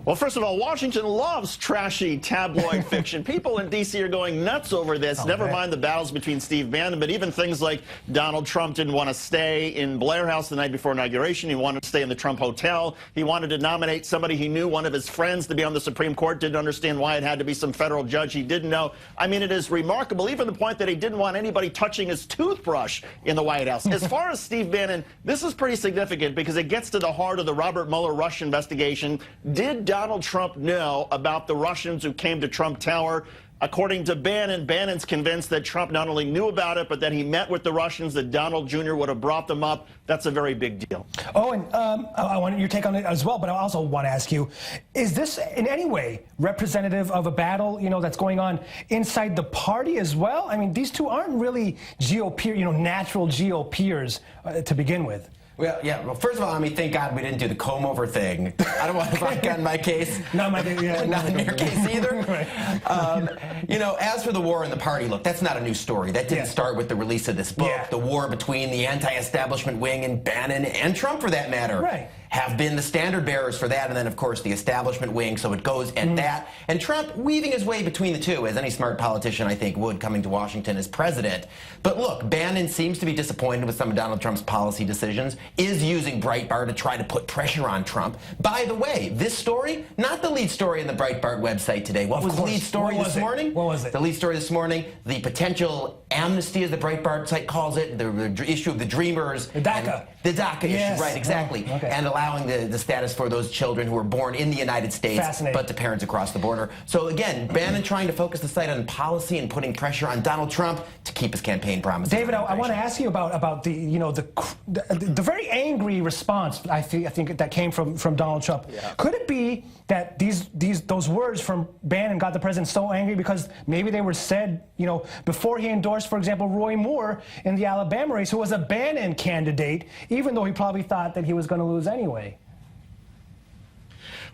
Well, first of all, Washington loves trashy tabloid fiction. People in D.C. are going nuts over this. Never mind the battles between Steve Bannon, but even things like Donald Trump didn't want to stay in Blair House the night before inauguration. He wanted to stay in the Trump Hotel. He wanted to nominate somebody he knew, one of his friends, to be on the Supreme Court. Didn't understand why it had to be some federal judge he didn't know. I mean, it is remarkable, even the point that he didn't want anybody touching his toothbrush in the White House. As far as Steve Bannon, this is pretty significant because it gets to the heart of the Robert Mueller Russian investigation. Did Donald Trump know about the Russians who came to Trump Tower? According to Bannon, Bannon's convinced that Trump not only knew about it, but that he met with the Russians, that Donald Jr. would have brought them up. That's a very big deal. Oh, and I want your take on it as well, but I also want to ask you, is this in any way representative of a battle, that's going on inside the party as well? I mean, these two aren't really GOP, natural GOPers to begin with. Well, yeah. Well, first of all, thank God we didn't do the comb-over thing. I don't want to rock on my case. Not my case. Yeah. Not in your case either. Right. As for the war in the party, look, that's not a new story. That didn't start with the release of this book. Yeah. The war between the anti-establishment wing and Bannon and Trump, for that matter, have been the standard bearers for that, and then, of course, the establishment wing. So it goes at that. And Trump weaving his way between the two, as any smart politician, I think, would, coming to Washington as president. But look, Bannon seems to be disappointed with some of Donald Trump's policy decisions, is using Breitbart to try to put pressure on Trump. By the way, this story, not the lead story in the Breitbart website today. What was the lead story this morning? What was it? The lead story this morning, the potential amnesty, as the Breitbart site calls it, the issue of the Dreamers. The DACA. The DACA issue, right, exactly. Oh, okay. And allowing the status for those children who were born in the United States, but to parents across the border. So again, Bannon trying to focus the site on policy and putting pressure on Donald Trump to keep his campaign promises. David, I want to ask you about the very angry response I think that came from Donald Trump. Yeah. Could it be that those words from Bannon got the president so angry because maybe they were said, before he endorsed, for example, Roy Moore in the Alabama race, who was a Bannon candidate, even though he probably thought that he was going to lose anyway?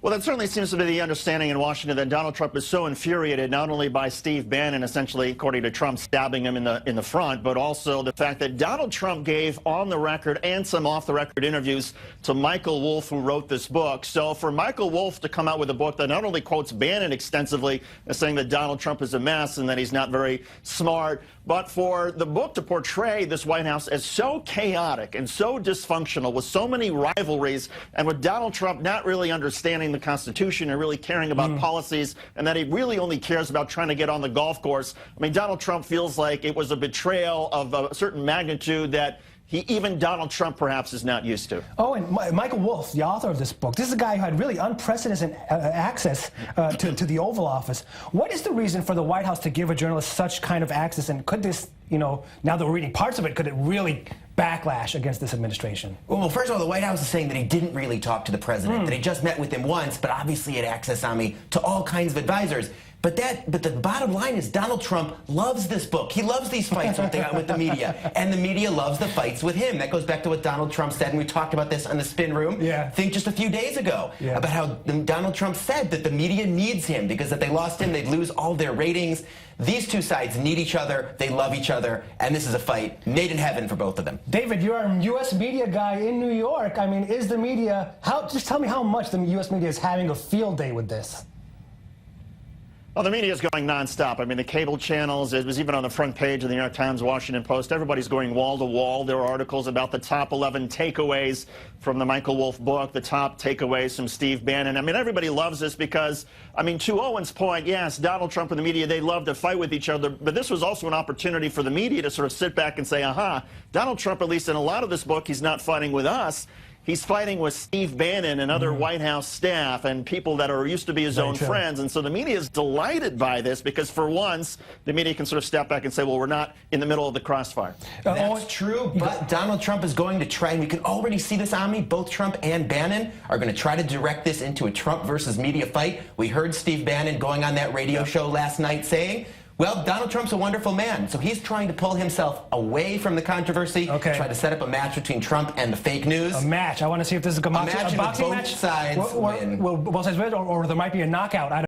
Well, that certainly seems to be the understanding in Washington, that Donald Trump is so infuriated not only by Steve Bannon, essentially, according to Trump, stabbing him in the front, but also the fact that Donald Trump gave on the record and some off-the-record interviews to Michael Wolfe, who wrote this book. So for Michael Wolfe to come out with a book that not only quotes Bannon extensively as saying that Donald Trump is a mess and that he's not very smart, but for the book to portray this White House as so chaotic and so dysfunctional, with so many rivalries, and with Donald Trump not really understanding the Constitution and really caring about policies, and that he really only cares about trying to get on the golf course. Donald Trump feels like it was a betrayal of a certain magnitude that even Donald Trump perhaps is not used to. Oh, and Michael Wolfe, the author of this book, this is a guy who had really unprecedented access to the Oval Office. What is the reason for the White House to give a journalist such kind of access, and could this, now that we're reading parts of it, could it really backlash against this administration? Well, first of all, the White House is saying that he didn't really talk to the president, that he just met with him once, but obviously had access to all kinds of advisors. But the bottom line is Donald Trump loves this book. He loves these fights with the media, and the media loves the fights with him. That goes back to what Donald Trump said, and we talked about this on the Spin Room, I think just a few days ago, about how Donald Trump said that the media needs him, because if they lost him, they'd lose all their ratings. These two sides need each other, they love each other, and this is a fight made in heaven for both of them. David, you're a U.S. media guy in New York. Is the media, just tell me how much the U.S. media is having a field day with this? Well, the media is going nonstop. The cable channels, it was even on the front page of the New York Times, Washington Post. Everybody's going wall to wall. There are articles about the top 11 takeaways from the Michael Wolfe book, the top takeaways from Steve Bannon. Everybody loves this because, to Owen's point, yes, Donald Trump and the media, they love to fight with each other, but this was also an opportunity for the media to sort of sit back and say, aha, Donald Trump, at least in a lot of this book, he's not fighting with us. He's fighting with Steve Bannon and other White House staff and people that are used to be his own friends. And so the media is delighted by this because, for once, the media can sort of step back and say, well, we're not in the middle of the crossfire. That's true, but Donald Trump is going to try, and we can already see this on me, both Trump and Bannon are going to try to direct this into a Trump versus media fight. We heard Steve Bannon going on that radio show last night saying, well, Donald Trump's a wonderful man, so he's trying to pull himself away from the controversy, try to set up a match between Trump and the fake news. A match. I want to see if this is a boxing match. Both sides win. Will both sides win, or there might be a knockout.